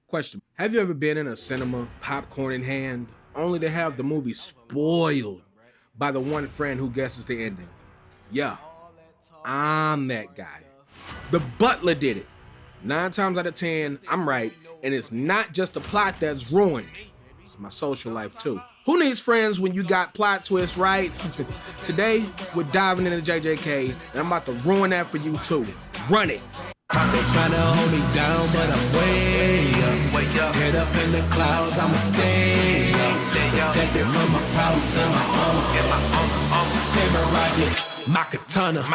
Question: have you ever been in a cinema, popcorn in hand, only to have the movie spoiled by the one friend who guesses the ending? Yeah, I'm that guy. The Butler did it. 9 times out of 10, I'm right, and it's not just the plot that's ruined. It's my social life too. Who needs friends when you got plot twists, right? Today, we're diving into JJK, and I'm about to ruin that for you too. Run it. They tryna hold me down, but I'm way up. Head up in the clouds, I'ma stay up. Protected from my problems and my armor. Samurai just my katana.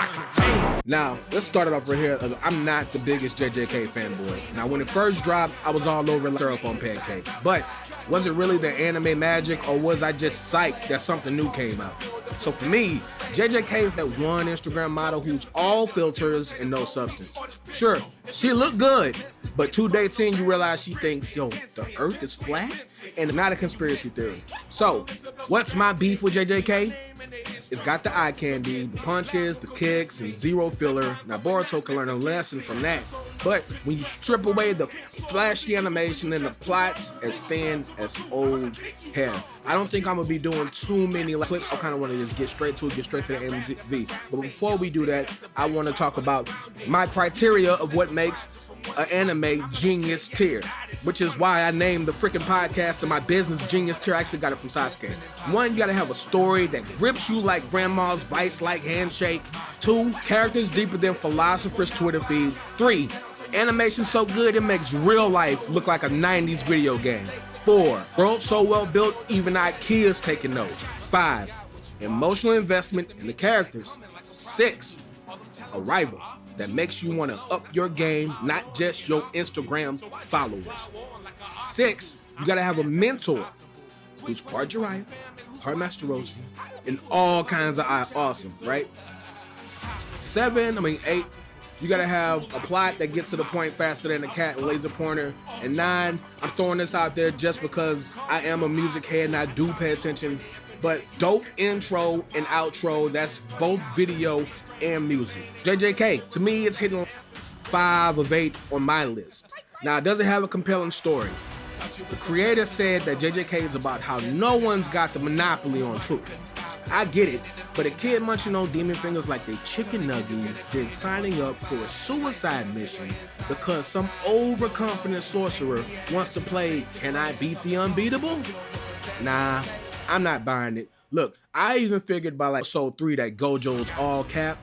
Now, let's start it off right here. I'm not the biggest JJK fanboy. Now, when it first dropped, I was all over syrup on pancakes. But was it really the anime magic, or was I just psyched that something new came out? So for me, JJK is that one Instagram model who's all filters and no substance. Sure, she looked good, but 2 dates in, you realize she thinks, yo, the earth is flat? And not a conspiracy theory. So, what's my beef with JJK? It's got the eye candy, the punches, the kicks, and zero filler. Now, Boruto can learn a lesson from that. But when you strip away the flashy animation and the plots as thin as old hair, I don't think I'm gonna be doing too many clips. I kind of want to just get straight to the MV. But before we do that, I want to talk about my criteria of what makes an anime genius tier, which is why I named the freaking podcast and my business Genius Tier. I actually got it from Sasuke. 1, you gotta have a story that grips you like grandma's vice-like handshake. 2, characters deeper than philosophers' Twitter feed. 3, animation so good it makes real life look like a 90s video game. 4, world so well built even IKEA's taking notes. 5, emotional investment in the characters. 6, a rival that makes you want to up your game, not just your Instagram followers. 6, you gotta have a mentor who's part Jiraiya, part Master Roshi, and all kinds of awesome, right? 8, you gotta have a plot that gets to the point faster than a cat and laser pointer. And 9, I'm throwing this out there just because I am a music head and I do pay attention, but dope intro and outro, that's both video and music. JJK, to me, it's hitting 5 of 8 on my list. Now, it doesn't have a compelling story. The creator said that JJK is about how no one's got the monopoly on truth. I get it, but a kid munching on demon fingers like they chicken nuggets did signing up for a suicide mission because some overconfident sorcerer wants to play Can I Beat the Unbeatable? Nah, I'm not buying it. Look, I even figured by like episode 3 that Gojo's all cap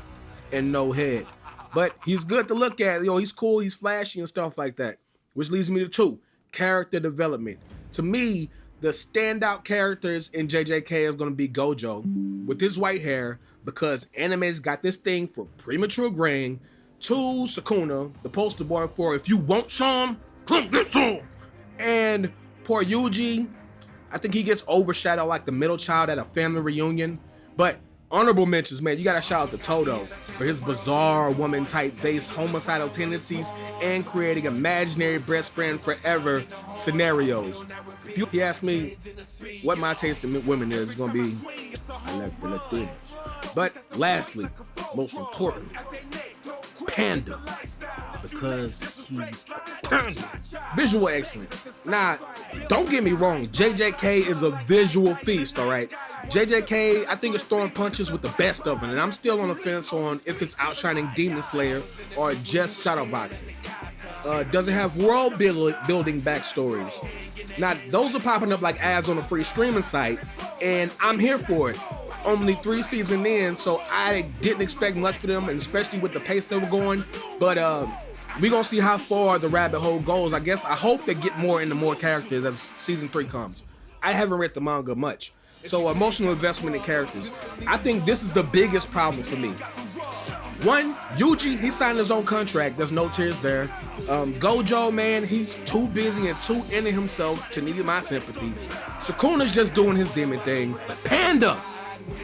and no head. But he's good to look at. Yo, he's cool, he's flashy and stuff like that. Which leads me to 2, character development. To me, the standout characters in JJK is going to be Gojo with his white hair because anime's got this thing for premature graying. 2, Sukuna, the poster boy for if you want some, come get some. And poor Yuji, I think he gets overshadowed like the middle child at a family reunion. But honorable mentions, man, you gotta shout out to Todo for his bizarre woman-type based homicidal tendencies and creating imaginary best friend forever scenarios. If you ask me what my taste in women is, it's gonna be I like Latina. But lastly, most important, Panda. Because he's Panda. Visual excellence. Now, don't get me wrong, JJK is a visual feast, all right? JJK, I think it's throwing punches with the best of them, and I'm still on the fence on if it's outshining Demon Slayer or just shadowboxing. Does it have world building backstories? Now, those are popping up like ads on a free streaming site, and I'm here for it. Only 3 seasons in, so I didn't expect much for them, and especially with the pace they were going. But we're gonna see how far the rabbit hole goes. I hope they get more into more characters as season 3 comes. I haven't read the manga much. So emotional investment in characters. I think this is the biggest problem for me. 1, Yuji, he signed his own contract. There's no tears there. Gojo, man, he's too busy and too into himself to need my sympathy. Sukuna's just doing his demon thing. Panda!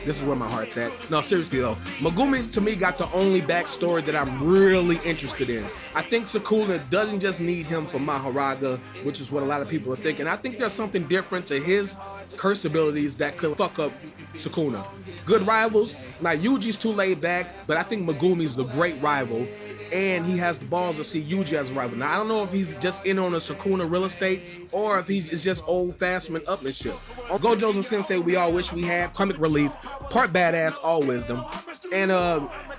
This is where my heart's at. No, seriously though, Megumi to me got the only backstory that I'm really interested in. I think Sukuna doesn't just need him for Mahoraga, which is what a lot of people are thinking. I think there's something different to his curse abilities that could fuck up Sukuna. Good rivals. Now Yuji's too laid back, but I think Megumi's the great rival, and he has the balls to see Yuji as a rival. Now I don't know if he's just in on a Sukuna real estate or if he's just old-fashioned upmanship. On Gojo's and Sensei, we all wish we had comic relief, part badass, all wisdom, and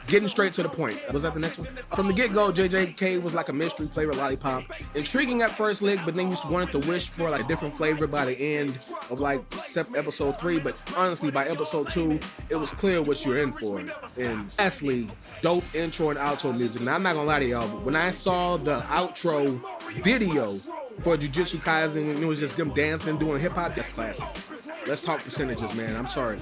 getting straight to the point. Was that the next one? From the get-go, JJK was like a mystery flavored lollipop. Intriguing at first lick, but then you wanted to wish for like a different flavor by the end of like episode 3. But honestly, by episode 2, it was clear what you're in for. And lastly, dope intro and outro music. Now I'm not gonna lie to y'all, but when I saw the outro video for Jujutsu Kaisen, and it was just them dancing, doing hip hop, that's classic. Let's talk percentages, man. I'm sorry.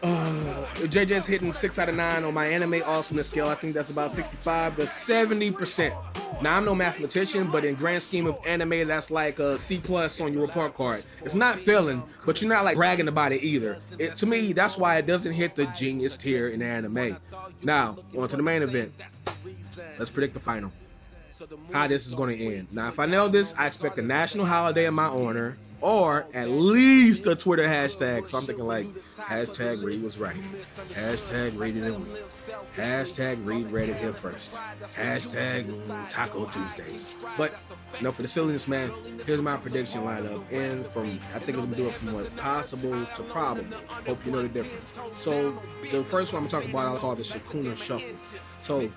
JJ's hitting 6 out of 9 on my anime awesomeness scale. I think that's about 65 to 70%. Now, I'm no mathematician, but in grand scheme of anime, that's like a C+ on your report card. It's not failing, but you're not like bragging about it either. To me, that's why it doesn't hit the genius tier in anime. Now, on to the main event. Let's predict the final. How this is going to end. Now, if I nail this, I expect a national holiday in my honor, or at least a Twitter hashtag. So I'm thinking like, hashtag Reed was right. Hashtag Reed didn't win. Hashtag Reed read it here first. Hashtag Taco Tuesdays. But no, for the silliness, man, here's my prediction lineup. And I think it's gonna do it from what possible to probable. Hope you know the difference. So the first one I'm talking about, I'll call the Sukuna Shuffle. So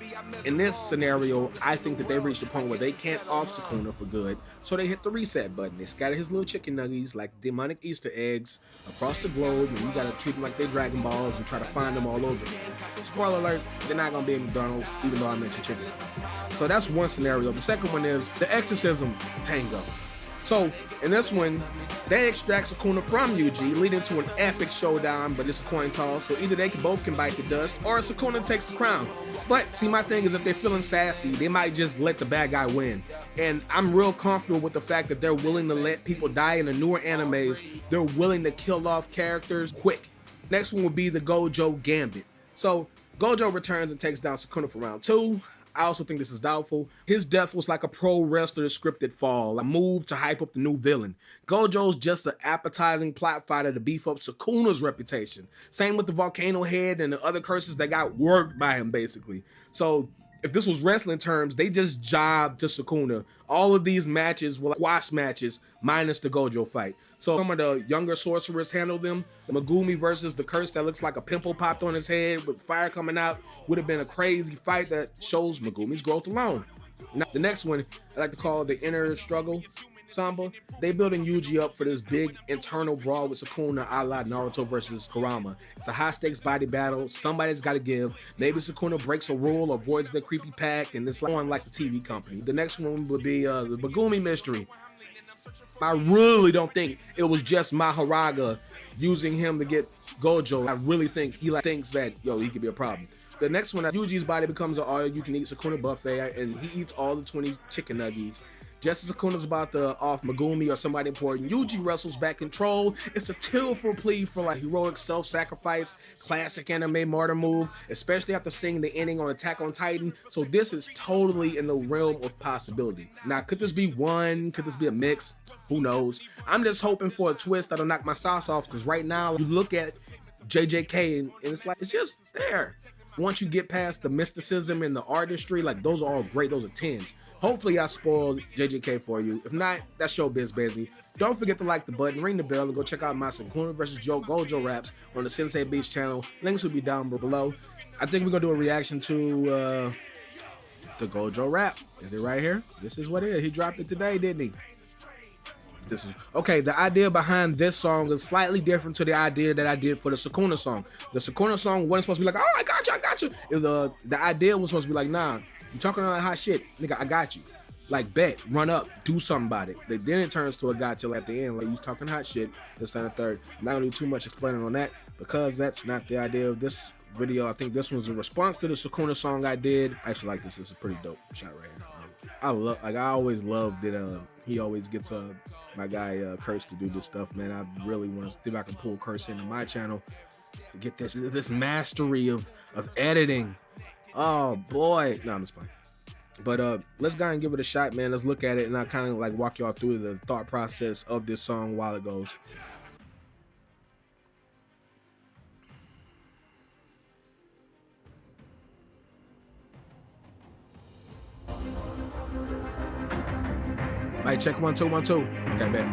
in this scenario, I think that they reached a point where they can't off Sukuna for good. So they hit the reset button. They scatter his little chicken nuggies like demonic Easter eggs across the globe, and you gotta treat them like they're Dragon Balls and try to find them all over again. Spoiler alert, they're not gonna be in McDonald's, even though I mentioned chicken. So that's one scenario. The second one is the Exorcism Tango. So in this one, they extract Sukuna from Yuji, leading to an epic showdown, but it's a coin toss, so either they both can bite the dust, or Sukuna takes the crown. But see, my thing is, if they're feeling sassy, they might just let the bad guy win. And I'm real comfortable with the fact that they're willing to let people die in the newer animes. They're willing to kill off characters quick. Next one would be the Gojo Gambit. So Gojo returns and takes down Sukuna for round 2. I also think this is doubtful. His death was like a pro wrestler scripted fall, a move to hype up the new villain. Gojo's just an appetizing plot fighter to beef up Sukuna's reputation. Same with the Volcano Head and the other curses that got worked by him, basically. So if this was wrestling terms, they just jobbed to Sukuna. All of these matches were like squash matches, minus the Gojo fight. So some of the younger sorcerers handled them. The Megumi versus the curse that looks like a pimple popped on his head with fire coming out would have been a crazy fight that shows Megumi's growth alone. Now, the next one, I like to call the inner struggle Samba. They building Yuji up for this big internal brawl with Sukuna a la Naruto versus Kurama. It's a high stakes body battle. Somebody's got to give. Maybe Sukuna breaks a rule, avoids the creepy pact, and it's on like the TV company. The next one would be the Megumi mystery. I really don't think it was just Mahoraga using him to get Gojo. I really think he thinks that, he could be a problem. The next one, Yuji's body becomes an all-you-can-eat Sukuna buffet, and he eats all the 20 chicken nuggies. Just as Sukuna's about to off Megumi or somebody important, Yuji wrestles back control. It's a tearful plea for heroic self-sacrifice, classic anime martyr move, especially after seeing the ending on Attack on Titan. So this is totally in the realm of possibility. Now, could this be one? Could this be a mix? Who knows? I'm just hoping for a twist that'll knock my socks off, because right now you look at JJK and it's just there. Once you get past the mysticism and the artistry, those are all great. Those are 10s. Hopefully I spoiled JJK for you. If not, that's showbiz, baby. Don't forget to like the button, ring the bell, and go check out my Sukuna vs. Gojo raps on the Sensei Beats channel. Links will be down below. I think we're going to do a reaction to the Gojo rap. Is it right here? This is what it is. He dropped it today, didn't he? Okay, the idea behind this song is slightly different to the idea that I did for the Sukuna song. The Sukuna song wasn't supposed to be like, oh, I got you. The idea was supposed to be like, nah, you talking all that hot shit, nigga, I got you. Bet, run up, do something about it. Then it turns to a gotcha at the end, you talking hot shit, this and the third. I'm not gonna do too much explaining on that, because that's not the idea of this video. I think this was a response to the Sukuna song I did. I actually like this. It's a pretty dope shot right here. I always love that he always gets my guy Curse to do this stuff, man. I really want to see if I can pull Curse into my channel to get this mastery of editing. Oh boy, no, I'm just playing. But let's go and give it a shot, man. Let's look at it, and I'll kind of walk y'all through the thought process of this song while it goes. right, check 1 2 1 2. Okay, bet.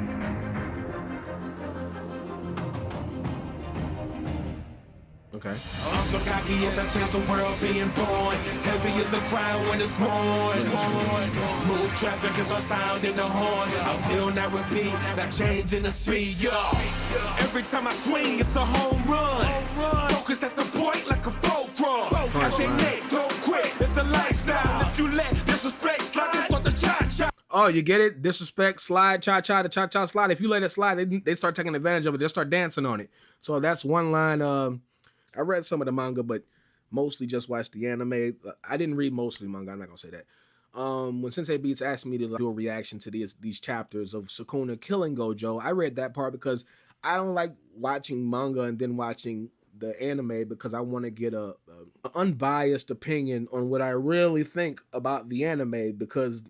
Okay. I'm so cocky as I change the world being born. Heavy as the crowd when it's morn. Move traffic as our sound in the horn. Uphill, not repeat, not changing the speed, yo. Every time I swing, it's a home run. Focused at the point like a fulcrum. As they make, don't quit, it's a lifestyle. If you let disrespect slide, it's not the cha-cha. Oh, you get it? Disrespect, slide, cha-cha, the cha-cha slide. If you let it slide, they start taking advantage of it. They start dancing on it. So that's one line. I read some of the manga, but mostly just watched the anime. I didn't read mostly manga. I'm not gonna say that. When Sensei Beats asked me to do a reaction to these chapters of Sukuna killing Gojo, I read that part because I don't like watching manga and then watching the anime because I want to get a unbiased opinion on what I really think about the anime, because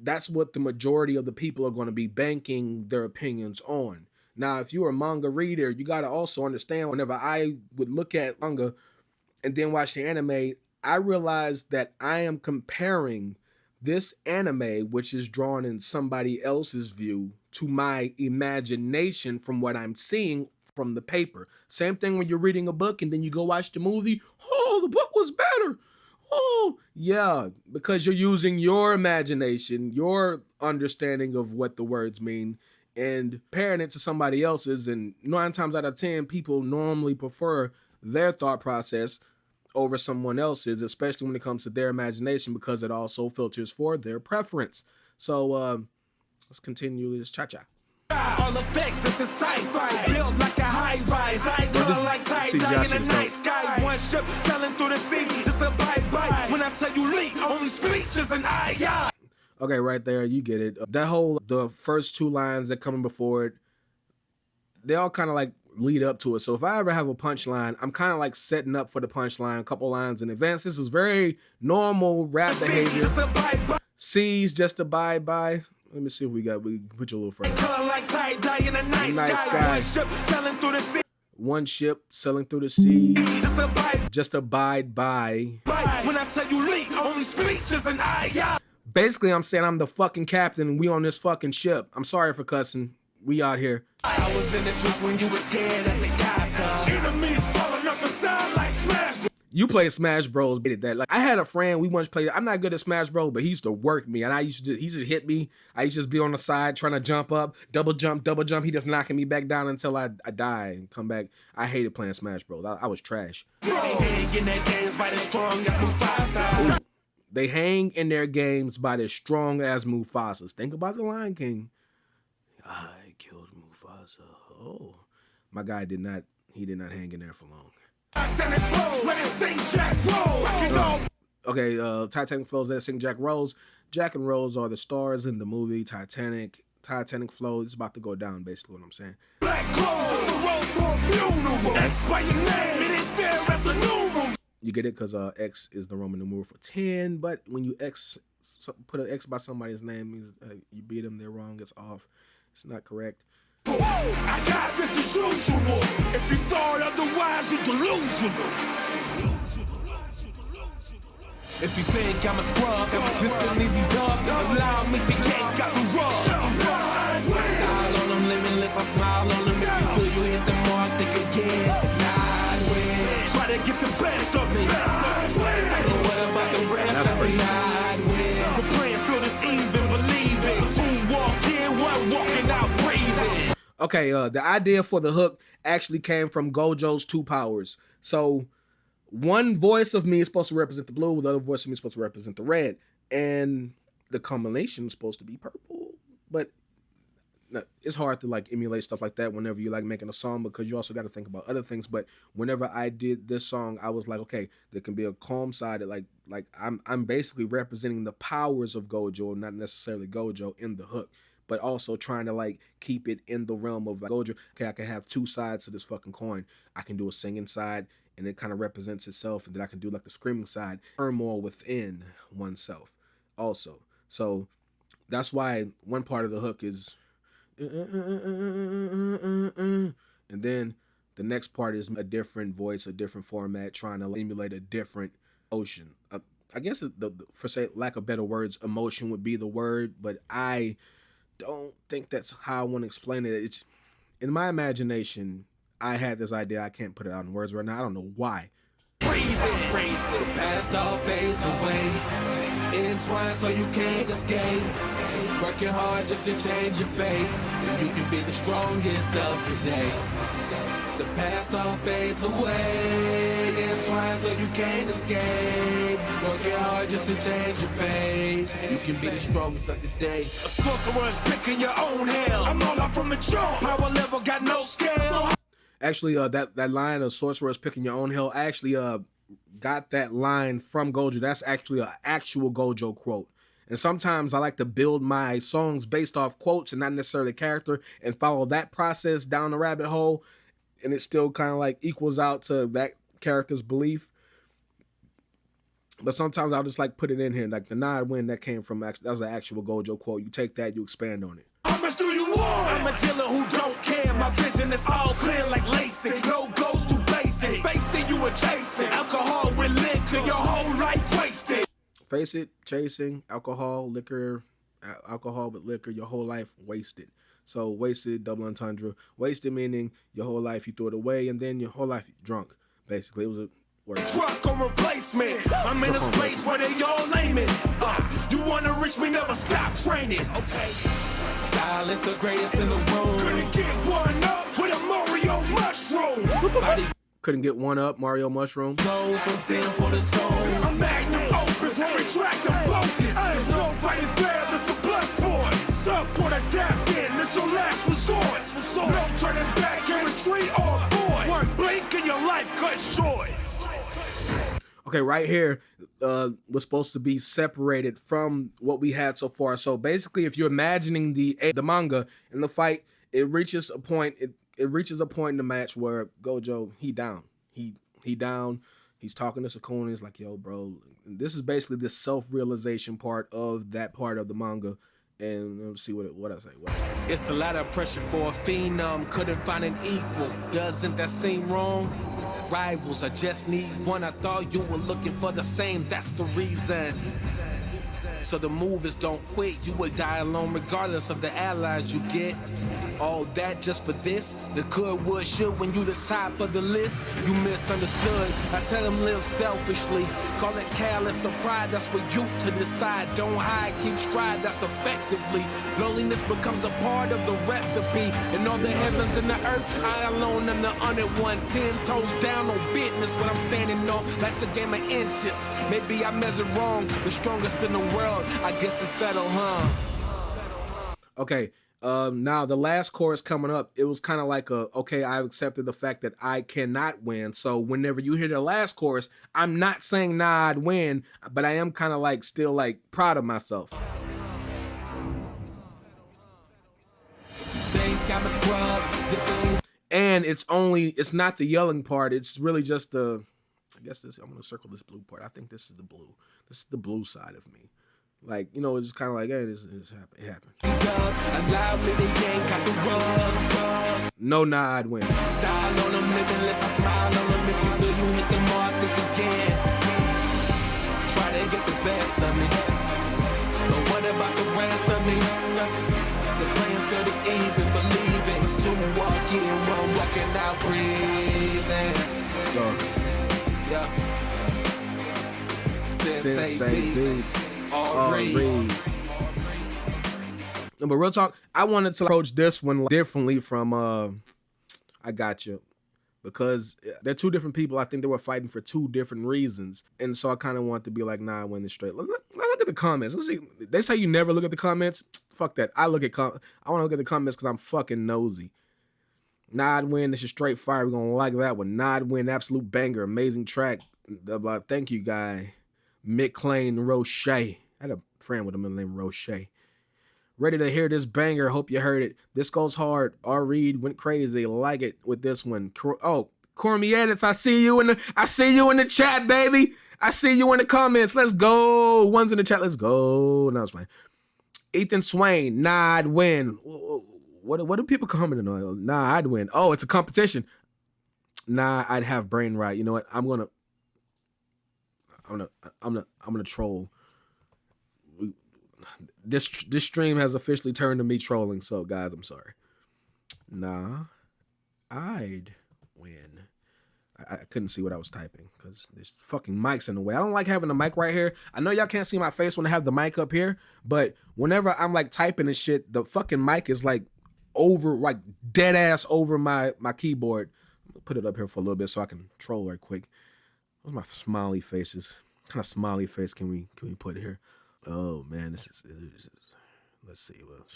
that's what the majority of the people are going to be banking their opinions on. Now, if you're a manga reader, you got to also understand, whenever I would look at manga and then watch the anime, I realized that I am comparing this anime, which is drawn in somebody else's view, to my imagination from what I'm seeing from the paper. Same thing when you're reading a book and then you go watch the movie. Oh, the book was better. Oh, yeah, because you're using your imagination, your understanding of what the words mean, and comparing it to somebody else's. And 9 times out of 10, people normally prefer their thought process over someone else's, especially when it comes to their imagination, because it also filters for their preference. So let's continue this cha-cha. All effects, this is sci-fi, built like a high-rise. I go like tie-dye in the night sky. One ship sailing through the seas, just a bye-bye. When I tell you leak, only speech is an eye. Okay, right there, you get it. That whole, the first 2 lines that come before it, they all kind of like lead up to it. So if I ever have a punchline, I'm kind of like setting up for the punchline a couple lines in advance. This is very normal rap behavior. C's just a bye-bye. Let me see if we put you a little further. Night sky. One ship sailing through the seas. Just abide by. When I tell you leak, only speech is an eye. Basically, I'm saying I'm the fucking captain and we on this fucking ship. I'm sorry for cussing. We out here. I was in the streets when you were scared at the casa. Enemies falling off the side like Smash. You play Smash Bros. Did that. Like, I had a friend, we once played. I'm not good at Smash Bros, but he used to work me, and he used to hit me. I used to just be on the side trying to jump up, double jump. He just knocking me back down until I die and come back. I hated playing Smash Bros. I was trash. They hang in their games by the strong as Mufasa. They hang in their games by the strong as Mufasas. Think about the Lion King. I killed Mufasa. Oh, my guy did not. He did not hang in there for long. Okay, Titanic flows that sing Jack Rose. Jack and Rose are the stars in the movie Titanic. Titanic flows. It's about to go down, basically what I'm saying. Black clothes, the rose for funeral. X by your name, and it there as a numeral. You get it because X is the Roman numeral for 10, but when you put an X by somebody's name, means you beat them, they're wrong, it's off. It's not correct. Whoa, I got this as usual. If you thought otherwise, you're delusional. If you think I'm a scrub, this is an easy dub. Allow me to yank out the rug. Style on them, limitless, I smile on them. If you feel you hit the mark, think again. Not win. Try to get the best of me. I know what about the rest of me. Not win. The playing field is even, believe it. Two walk in, one walking out, breathing. Okay, the idea for the hook actually came from Gojo's 2 powers. So one voice of me is supposed to represent the blue, the other voice of me is supposed to represent the red, and the combination is supposed to be purple. But no, it's hard to like emulate stuff like that whenever you're like making a song, because you also got to think about other things. But whenever I did this song, I was like, okay, there can be a calm side that like I'm basically representing the powers of Gojo, not necessarily Gojo in the hook, but also trying to like keep it in the realm of like Gojo. Okay, I can have 2 sides to this fucking coin. I can do a singing side and it kind of represents itself, and then I can do like the screaming side, turmoil within oneself also. So that's why one part of the hook is and then the next part is a different voice, a different format, trying to emulate a different ocean. I guess for say lack of better words, emotion would be the word, but I don't think that's how I want to explain it. It's in my imagination. I had this idea. I can't put it out in words right now. I don't know why. Breathe, the past all fades away. Entwined so you can't escape. Working hard just to change your fate. And you can be the strongest of today. The past all fades away. Entwined so you can't escape. Working hard just to change your fate. You can be the strongest of today. A sorcerer's picking your own hell. I'm all out from the jump. Power level got no scale. Actually, that line of sorcerers picking your own hell, I actually got that line from Gojo. That's actually an actual Gojo quote. And sometimes I like to build my songs based off quotes and not necessarily character, and follow that process down the rabbit hole, and it still kind of like equals out to that character's belief. But sometimes I'll just like put it in here, like the nod win that came from, that was an actual Gojo quote. You take that, you expand on it. How much do you want? I'm a dealer who don't care. My vision is all clear like LASIK. No ghost too basic. Facing you were chasing alcohol with liquor. Your whole life wasted. Face it, chasing alcohol, liquor, alcohol with liquor. Your whole life wasted. So wasted, double entendre. Wasted meaning your whole life you threw it away, and then your whole life drunk. Basically, it was a word. Truck on replacement. I'm in a space where they all aiming. You wanna reach me? Never stop training. Okay. Silence the greatest in the room. Couldn't get one up with a Mario mushroom. Couldn't get one up, Mario mushroom. Go from temple to toe. A magnum opus, won't retract the focus. There's nobody there, there's a plus point. Support adapt in, this your last resort. No turning back and retreat or avoid. One blink and your life cuts short. Okay, right here was supposed to be separated from what we had so far. So basically, if you're imagining the manga in the fight, it reaches a point. It reaches a point in the match where Gojo he down. He down. He's talking to Sukuna. He's like, "Yo, bro." And this is basically the self-realization part of that part of the manga. And let's see what I say. It's a lot of pressure for a phenom. Couldn't find an equal. Doesn't that seem wrong? Rivals, I just need one. I thought you were looking for the same. That's the reason. So the move is don't quit. You will die alone regardless of the allies you get. All that just for this. The good would should when you the top of the list. You misunderstood. I tell them live selfishly. Call it callous or pride. That's for you to decide. Don't hide, keep stride. That's effectively. Loneliness becomes a part of the recipe. And all the heavens and the earth, I alone am the honored one. 10 toes down on business when I'm standing on. That's a game of inches. Maybe I measured wrong. The strongest in the world. I guess it's settled, huh? Okay. Now the last chorus coming up, it was kind of like okay, I accepted the fact that I cannot win. So whenever you hear the last chorus, I'm not saying nah, I'd win, but I am kind of like still like proud of myself. And it's not the yelling part. It's really just the, I guess this, I'm going to circle this blue part. I think this is the blue. This is the blue side of me. Like, you know, it's just kind of like, hey, it happened. No, nah, I'd win. Style on them, living less, I smile on them. If you feel you hit the mark, think again. Try to get the best of me. But what about the rest of me? The playing field is even, believe it. Two walk in, one walking out, breathing. Yeah. Sensei Beats. Read. No, but real talk, I wanted to approach this one differently from I Got You, because they're two different people. I think they were fighting for two different reasons, and so I kind of want to be like, nah, I win this straight. Look at the comments. Let's see. They say you never look at the comments. Fuck that. I want to look at the comments because I'm fucking nosy. Nah, I'd win. This is straight fire. We're gonna like that one. Nah, I'd win. Absolute banger. Amazing track. Thank you, guy. McClain Roche. I had a friend with a middle name Roche. Ready to hear this banger. Hope you heard it. This goes hard. R. Reed went crazy. Like it with this one. Oh, Cormy Edits. I see you in the chat, baby. I see you in the comments. Let's go. One's in the chat. Let's go. No, it's fine. Ethan Swain. Nah, I'd win. What do people commenting on? Nah, I'd win. Oh, it's a competition. Nah, I'd have brain right. You know what? I'm gonna troll. this stream has officially turned to me trolling. So guys, I'm sorry. Nah, I'd win. I couldn't see what I was typing because there's fucking mics in the way. I don't like having the mic right here. I know y'all can't see my face when I have the mic up here, but whenever I'm like typing and shit, the fucking mic is like over, like dead ass over my keyboard. Put it up here for a little bit so I can troll right quick. What's my smiley faces? What kind of smiley face can we put here? Oh man, this is let's see. Well,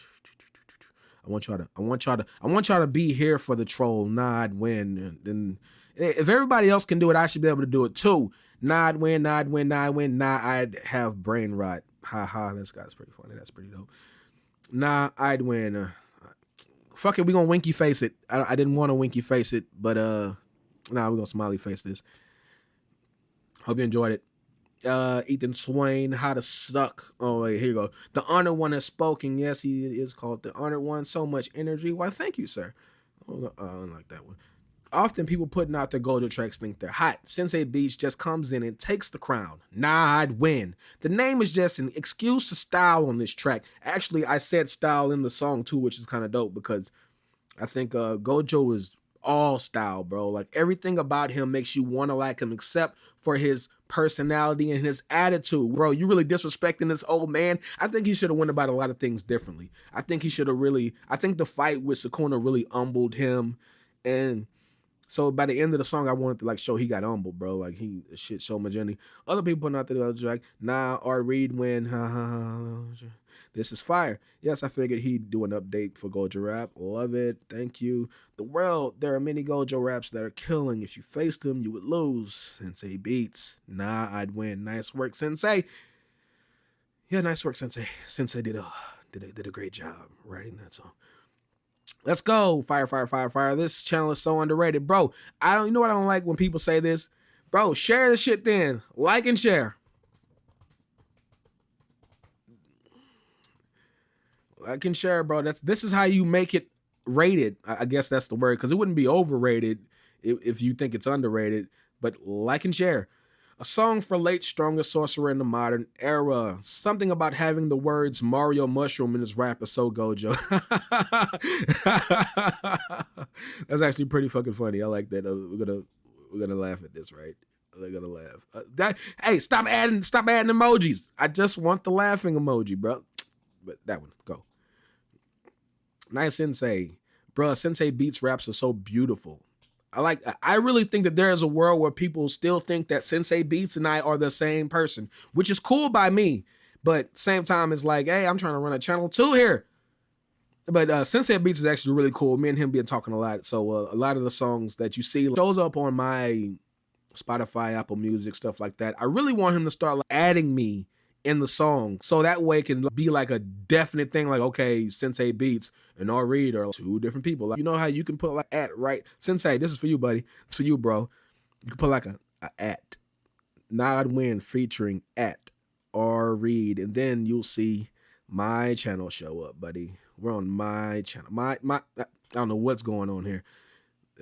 I want y'all to be here for the troll. Nah, I'd win. And then if everybody else can do it, I should be able to do it too. Nah, I'd win. Nah, I'd win. Nah, I'd win. Nah, I'd have brain rot. Ha ha. This guy's pretty funny. That's pretty dope. Nah, I'd win. Fuck it, we gonna winky face it. I didn't want to winky face it, but nah, we gonna smiley face this. Hope you enjoyed it. Ethan Swain, How to Suck. Oh wait, here you go. The Honored One has spoken. Yes, he is called the Honored One. So much energy. Why, thank you, sir. I don't like that one. Often people putting out their Gojo tracks think they're hot. Sensei Beats just comes in and takes the crown. Nah, I'd win. The name is just an excuse to style on this track. Actually, I said style in the song too, which is kind of dope because I think Gojo is all style, bro. Like everything about him makes you want to like him except for his personality and his attitude. Bro, you really disrespecting this old man. I think he should have went about a lot of things differently. I think he should have I think the fight with Sukuna really humbled him. And so by the end of the song, I wanted to like show he got humbled, bro. Like he shit so much energy. Other people putting out the other track. Nah, or Reed win. This is fire. Yes, I figured he'd do an update for Gojo Rap. Love it. Thank you. The world, there are many Gojo Raps that are killing. If you face them, you would lose. Sensei Beats. Nah, I'd win. Nice work, Sensei. Yeah, nice work, Sensei. Sensei did a great job writing that song. Let's go. Fire, fire, fire, fire. This channel is so underrated. Bro, you know what I don't like when people say this? Bro, share the shit then. Like and share. I can share, bro. This is how you make it rated. I guess that's the word, because it wouldn't be overrated if you think it's underrated. But like and share. A song for late strongest sorcerer in the modern era. Something about having the words Mario Mushroom in his rap is so Gojo. That's actually pretty fucking funny. I like that. We're gonna laugh at this, right? They're gonna laugh. Hey, stop adding emojis. I just want the laughing emoji, bro. But that one, go. Nice Sensei. Bruh, Sensei Beats raps are so beautiful. I really think that there is a world where people still think that Sensei Beats and I are the same person, which is cool by me. But same time, it's like, hey, I'm trying to run a channel too here. But Sensei Beats is actually really cool. Me and him been talking a lot. So a lot of the songs that you see shows up on my Spotify, Apple Music, stuff like that. I really want him to start like, adding me in the song, so that way it can be like a definite thing, like, okay, Sensei Beats and R Reed are two different people. Like, you know how you can put like at, right? Sensei, this is for you, buddy. It's for you, bro. You can put like a at. Nod Win featuring at R Reed, and then you'll see my channel show up, buddy. We're on my channel. My I don't know what's going on here.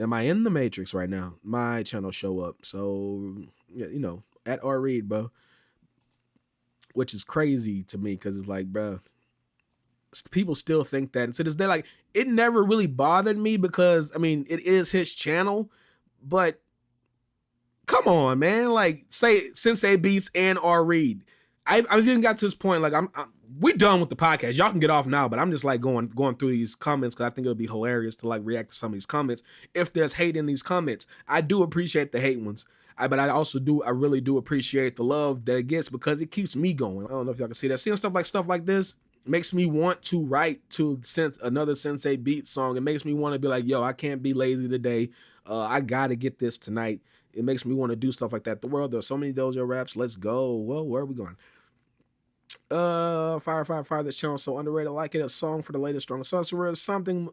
Am I in the Matrix right now? My channel show up. So yeah, you know, at R Reed, bro. Which is crazy to me because it's like, bro, people still think that. And to this day, like, it never really bothered me because, I mean, it is his channel, but come on, man. Like, say Sensei Beats and R Reed. I've even got to this point, like, we done with the podcast. Y'all can get off now, but I'm just like going through these comments because I think it would be hilarious to like react to some of these comments. If there's hate in these comments, I do appreciate the hate ones. But I really do appreciate the love that it gets because it keeps me going. I don't know if y'all can see that. Seeing stuff like this makes me want to write to another Sensei Beats song. It makes me want to be like, yo, I can't be lazy today. I got to get this tonight. It makes me want to do stuff like that. The world, there's so many Dojo raps. Let's go. Well, where are we going? Fire. This channel is so underrated. I like it. A song for the latest strongest sorcerer. Something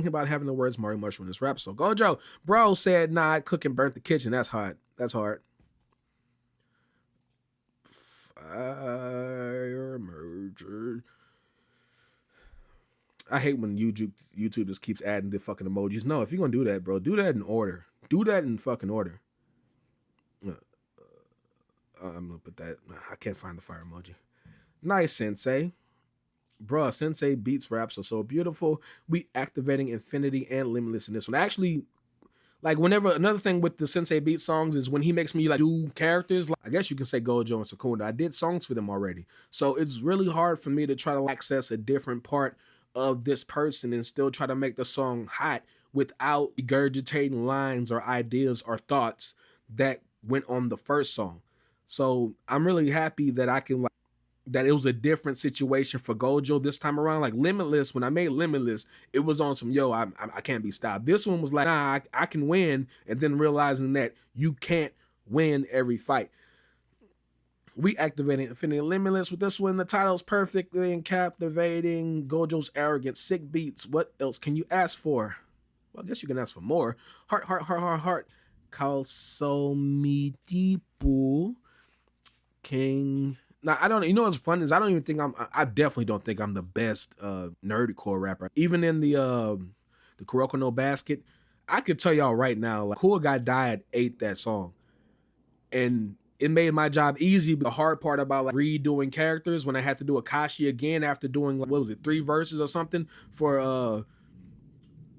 about having the words Mario Mushroom in this rap. So Gojo, bro said, nah, I cook and burnt the kitchen. That's hard. That's hard. Fire merger. I hate when YouTube just keeps adding the fucking emojis. No, if you're gonna do that, bro, do that in order. Do that in fucking order. I'm gonna put that. I can't find the fire emoji. Nice, Sensei. Bruh, Sensei Beats raps are so beautiful. We activating infinity and limitless in this one. Actually, like whenever another thing with the Sensei Beats songs is when he makes me like do characters. Like, I guess you can say Gojo and Sukuna. I did songs for them already, so it's really hard for me to try to access a different part of this person and still try to make the song hot without regurgitating lines or ideas or thoughts that went on the first song. So I'm really happy that I can like that it was a different situation for Gojo this time around. Like Limitless, when I made Limitless, it was on some I can't be stopped. This one was like, nah, I can win, and then realizing that you can't win every fight. We activated Infinity Limitless with this one. The title's perfectly and captivating. Gojo's arrogant, sick beats. What else can you ask for? Well, I guess you can ask for more. Heart, heart, heart, heart, heart. Kalsomidipu King. Now, I don't, you know what's fun is I definitely don't think I'm the best nerdcore rapper. Even in the Kuroko no Basket, I could tell y'all right now, like Cool Guy Died ate that song. And it made my job easy. But the hard part about like redoing characters when I had to do Akashi again after doing, like, what was it, 3 verses or something for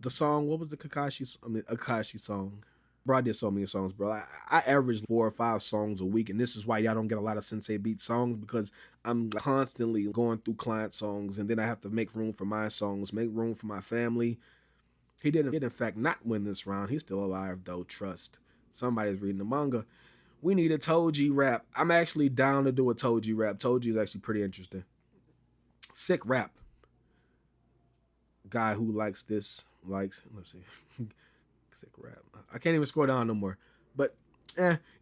the song, what was the Akashi song? Bro, I did so many songs, bro. I averaged 4 or 5 songs a week, and this is why y'all don't get a lot of Sensei Beats songs, because I'm constantly going through client songs, and then I have to make room for my songs, make room for my family. He did, in fact, not win this round. He's still alive, though. Trust. Somebody's reading the manga. We need a Toji rap. I'm actually down to do a Toji rap. Toji is actually pretty interesting. Sick rap. Guy who likes this, let's see. Sick rap. I can't even scroll down no more. But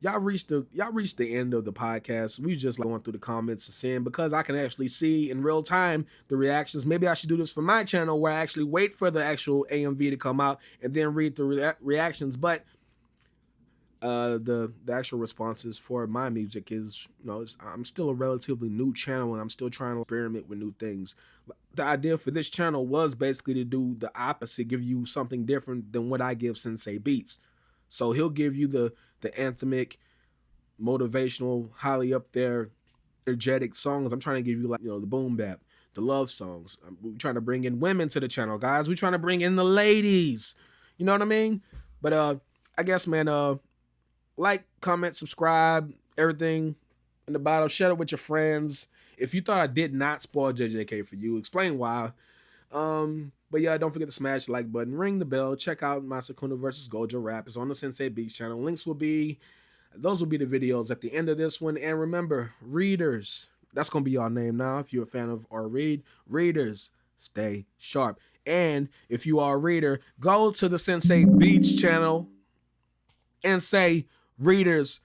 y'all reached the end of the podcast. We just going through the comments and seeing, because I can actually see in real time the reactions. Maybe I should do this for my channel where I actually wait for the actual AMV to come out and then read the reactions. But the actual responses for my music is, I'm still a relatively new channel and I'm still trying to experiment with new things. The idea for this channel was basically to do the opposite, give you something different than what I give Sensei Beats. So he'll give you the anthemic, motivational, highly up there, energetic songs. I'm trying to give you like, the boom bap, the love songs. We're trying to bring in women to the channel, guys. We're trying to bring in the ladies. You know what I mean? But I guess, man, like, comment, subscribe, everything in the bottom. Share it with your friends. If you thought I did not spoil JJK for you, explain why. But yeah, don't forget to smash the like button, ring the bell, check out my Sukuna vs. Gojo rap. It's on the Sensei Beats channel. Those will be the videos at the end of this one. And remember, readers, that's going to be our name now. If you're a fan of our readers, stay sharp. And if you are a reader, go to the Sensei Beats channel and say, readers,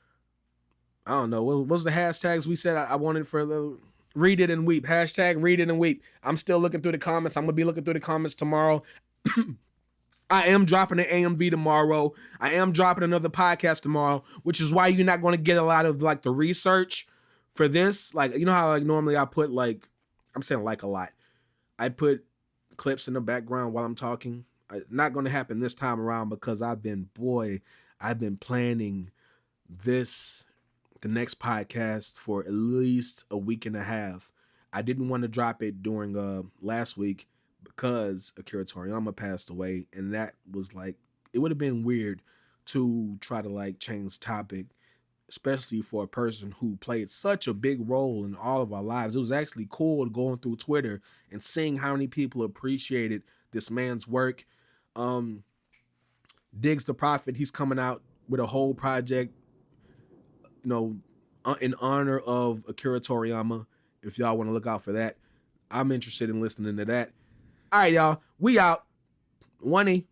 I don't know, what was the hashtags we said I wanted for the read it and weep, hashtag read it and weep. I'm still looking through the comments. I'm gonna be looking through the comments tomorrow. I am dropping an AMV tomorrow. I am dropping another podcast tomorrow, which is why you're not going to get a lot of like the research for this. Like, you know how like normally I put like, I'm saying like a lot, I put clips in the background while I'm talking. Not going to happen this time around, because I've been planning the next podcast for at least a week and a half. I didn't want to drop it during last week because Akira Toriyama passed away, and that was like, it would have been weird to try to like change topic, especially for a person who played such a big role in all of our lives. It was actually cool going through Twitter and seeing how many people appreciated this man's work. Diggs the Prophet, he's coming out with a whole project, in honor of Akira Toriyama. If y'all want to look out for that, I'm interested in listening to that. All right, y'all, we out. 1E.